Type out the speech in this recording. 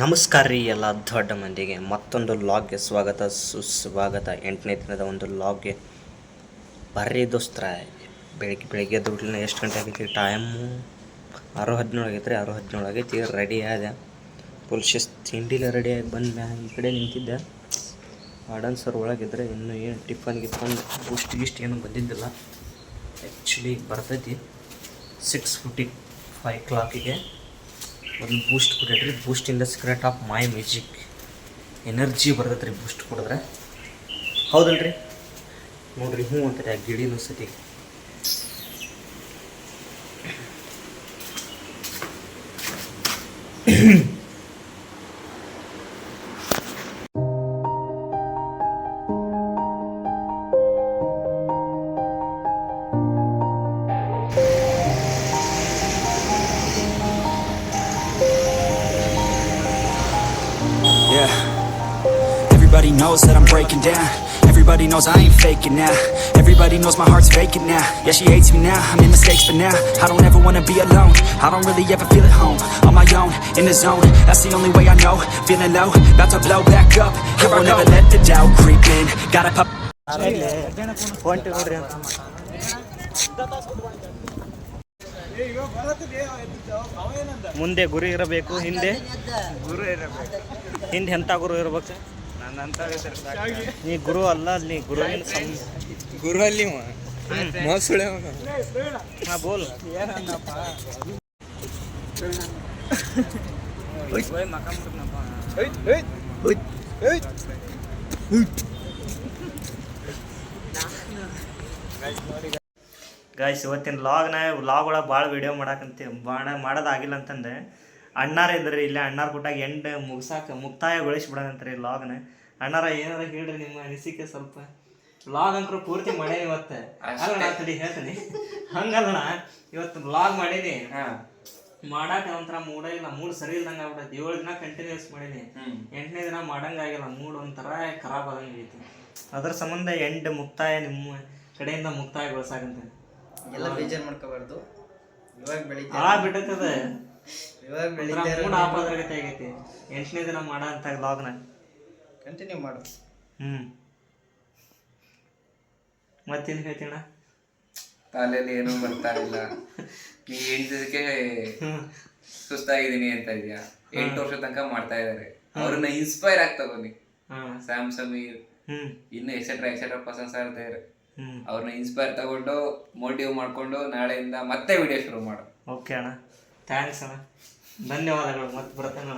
ನಮಸ್ಕಾರ ರೀ ಎಲ್ಲ ದೊಡ್ಡ ಮಂದಿಗೆ ಮತ್ತೊಂದು ಲಾಗ್ಗೆ ಸ್ವಾಗತ ಸುಸ್ವಾಗತ. 8ನೇ ದಿನದ ಒಂದು ಲಾಗ್ಗೆ ಬರ್ರಿ ದೋಸ್ತರ. ಬೆಳಗ್ಗೆ ದುಡ್ಲಿನ ಎಷ್ಟು ಗಂಟೆ ಆಗೈತಿ? ಟೈಮು 6:17 ಆಗೈತೆ ರೀ. 6:17 ಆಗೈತಿ. ರೆಡಿ ಆದ ಫುಲ್ ಶಿಸ್ತು ತಿಂಡಿಲ್ಲ ರೆಡಿಯಾಗಿ ಬಂದು ಈ ಕಡೆ ನಿಂತಿದ್ದೆ. ಆಡನ್ ಸರ್ ಒಳಗಿದ್ರೆ ಇನ್ನೂ ಏನು ಟಿಫನ್ ಬೂಸ್ಟ್ ಗೀಸ್ಟ್ ಏನೂ ಬಂದಿದ್ದಿಲ್ಲ. ಆ್ಯಕ್ಚುಲಿ ಬರ್ತೈತಿ 6:45 ಕ್ಲಾಕಿಗೆ ಒಂದು ಬೂಸ್ಟ್ ಕೊಡೈತ್ರಿ. Boost in the secret of my music. Energy ಬರ್ತೈತೆ ರೀ ಬೂಸ್ಟ್ ಕುಡಿದ್ರೆ. ಹೌದಲ್ರಿ? ನೋಡ್ರಿ ಹ್ಞೂ ಅಂತಾರೆ ಆ ಗಿಡಿನೂ ಸತಿ. Everybody knows that I'm breaking down. Everybody knows I ain't faking now. Everybody knows my heart's vacant now. Yeah, she hates me now, I made mistakes but now I don't ever wanna be alone. I don't really ever feel at home. On my own, in the zone, that's the only way I know. Feeling low, about to blow back up. I won't ever let the doubt creep in. Gotta pop. ಮುಂದೆ ಗುರು ಇರಬೇಕು, ಹಿಂದೆ ಹಿಂದೆ ಎಂಥ ಗುರು ಇರ್ಬೇಕು? ನೀ ಗುರು ಅಲ್ಲ, ಅಲ್ಲಿ ಗುರುವಿನ ಗುರು ಅಲ್ಲಿ ಮೋಸಳೆ ಹಾಂ ಬೋಲ್. ಗಾಯ್ಸ್, ಇವತ್ತಿನ ಲಾಗ್ ಒಳಗೆ ಭಾಳ ವೀಡಿಯೋ ಮಾಡೋದಾಗಿಲ್ಲ ಅಂತಂದೆ. ಅಣ್ಣಾರ ಇದ್ರಿ ಇಲ್ಲಿ. ಅಣ್ಣಾರ ಕೊಟ್ಟಾಗ ಎಂಡ್ ಮುಕ್ತಾಯಗೊಳಿಸ್ಬಿಡೋಣಂತ್ರಿ ಲಾಗ್ನ. ಅಣ್ಣಾರ ಏನಾರ ಹೇಳ್ರಿ ನಿಮ್ಮ ಅನಿಸಿಕೆ ಸ್ವಲ್ಪ. ಲಾಗ್ ಅಂಕರು ಪೂರ್ತಿ ಮಾಡೇನಿ ಇವತ್ತು. ಅಲ್ಲ ತಡಿ ಹೇಳ್ತೀನಿ. ಹಂಗಲ್ಲ, ಇವತ್ತು ಲಾಗ್ ಮಾಡೀನಿ. ಮಾಡಾಕ ಒಂಥರ ಮೂಡ ಇಲ್ಲ, ಮೂಡ್ ಸರಿ ಇಲ್ದಂಗ ಆಗ್ಬಿಟ್ಟೈತಿ. 7 ದಿನ ಕಂಟಿನ್ಯೂಸ್ ಮಾಡೀನಿ. 8ನೇ ದಿನ ಮಾಡಂಗಾಗಿಲ್ಲ. ಮೂಡ್ ಒಂಥರ ಖರಾಬ್ ಆದಂಗೆ ಐತಿ. ಅದ್ರ ಸಂಬಂಧ ಎಂಡ್ ಮುಕ್ತಾಯ ನಿಮ್ಮ ಕಡೆಯಿಂದ ಮುಕ್ತಾಯಗೊಳಿಸಾಕಂತ. ಎಲ್ಲ ಬೇಜಾರು ಮಾಡ್ಕೋಬಾರ್ದು. ಇವಾಗ ಬೆಳಿಗ್ಗೆ ಬಿಟ್ಟೈತದ. ಇವಾಗ ಮೂಡ್ ಆಫ್ ಆದ್ರಾಗತ್ತೆ ಆಗೈತಿ. 8ನೇ ದಿನ ಮಾಡಂತ ಲಾಗ್ನ ಕಂಟಿನ್ಯೂ ಮಾಡು. ಮತ್ತೇನು ಹೇಳ್ತೀಣ? ತಲೆಯಲ್ಲಿ ಏನೂ ಬರ್ತಾ ಇಲ್ಲ. ನೀ ಹೇಳಿದ್ದಕ್ಕೆ ಸುಸ್ತಾಗಿದ್ದೀನಿ ಅಂತ ಇದೆಯಾ? 8 ವರ್ಷ ತನಕ ಮಾಡ್ತಾ ಇದಾರೆ. ಅವ್ರನ್ನ ಇನ್ಸ್ಪೈರ್ ಆಗ್ತಾ ಬನ್ನಿ. ಸ್ಯಾಮ್ ಸಮೀರ್ ಇನ್ನು ಎಕ್ಸೆಟ್ರಾ ಪರ್ಸನ್ಸ್ ಇರ್ತಾರೆ. ಅವ್ರನ್ನ ಇನ್ಸ್ಪೈರ್ ತಗೊಂಡು ಮೋಟಿವ್ ಮಾಡ್ಕೊಂಡು ನಾಳೆಯಿಂದ ಮತ್ತೆ ವಿಡಿಯೋ ಶುರು ಮಾಡು. ಓಕೆ ಅಣ್ಣ, ಥ್ಯಾಂಕ್ಸ್ ಅಣ್ಣ, ಧನ್ಯವಾದಗಳು. ಮತ್ತೆ ಬರ್ತೇನೆ.